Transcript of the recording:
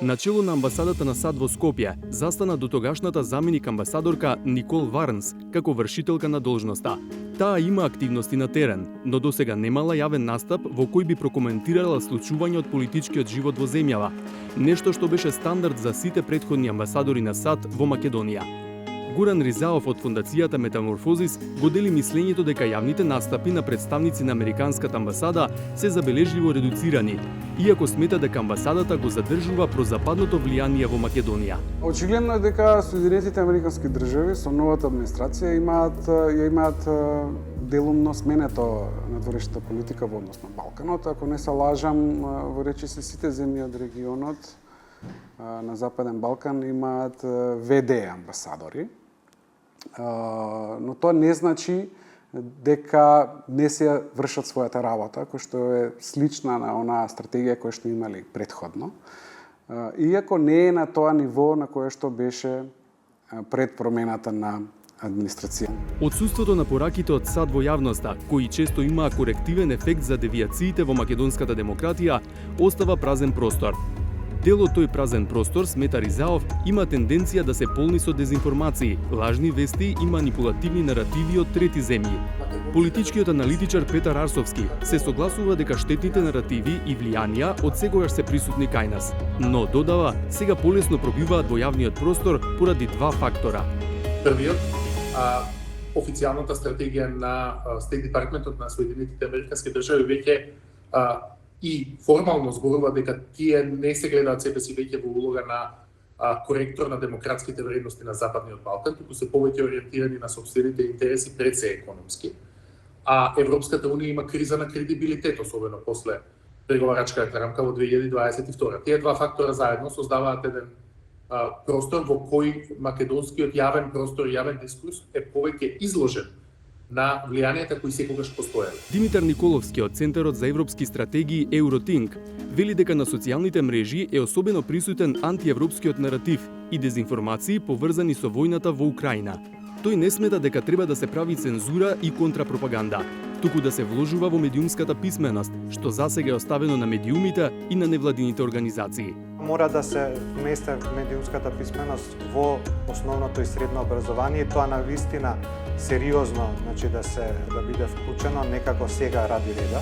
Начело на амбасадата на САД во Скопје застана дотогашната заменик амбасадорка Никол Варнс како вршителка на должноста. Таа има активности на терен, но досега немала јавен настап во кој би прокоментирала случување од политичкиот живот во земјава, нешто што беше стандард за сите претходни амбасадори на САД во Македонија. Горан Ризаов од фондацијата Метаморфозис го дели мислењето дека јавните настапи на представници на Американската амбасада се забележливо редуцирани, иако смета дека амбасадата го задржува прозападното влијание во Македонија. Очигледно е дека Соединетите Американски држави со новата администрација имаат делумно сменето надворешната политика во однос на Балканот. Ако не се лажам, во речиси сите земји од регионот на Западен Балкан имаат ВД амбасадори. Но тоа не значи дека не се вршат својата работа, кој што е слична на онаа стратегија која што имали претходно. Иако не е на тоа ниво на кое што беше пред промената на администрација. Отсуството на пораките од САД во јавноста, кои често имаа корективен ефект за девијациите во македонската демократија, остава празен простор. Дел од тој празен простор, смета Ризаов, има тенденција да се полни со дезинформации, лажни вести и манипулативни наративи од трети земји. Политичкиот аналитичар Петар Арсовски се согласува дека штетните наративи и влијанија од секогаш се присутни кај нас, но додава, сега полесно пробиваат во јавниот простор поради два фактора. Првиот, официјалната стратегија на Стейт Департментот на Соединетите Американски држави веќе и формално зборува дека тие не се гледаат себе си веќе во улога на коректор на демократските вредности на Западниот Балкан, туку се повеќе ориентирани на сопствените интереси пред се економски. А Европската унија има криза на кредибилитет, особено после преговарачката рамка во 2022. Тие два фактора заедно создаваат еден простор во кој македонскиот јавен простор, јавен дискурс е повеќе изложен на влијанието кои секогаш постоело. Димитар Николовски од Центарот за европски стратегии Евротинк вели дека на социјалните мрежи е особено присутен антиевропскиот наратив и дезинформации поврзани со војната во Украина. Тој не смета дека треба да се прави цензура и контрапропаганда, туку да се вложува во медиумската писменост, што засега е оставено на медиумите и на невладините организации. Мора да се вместе медиумската писменост во основното и средно образование, тоа на вистина сериозно, значи да биде вклучено, некако сега ради реда.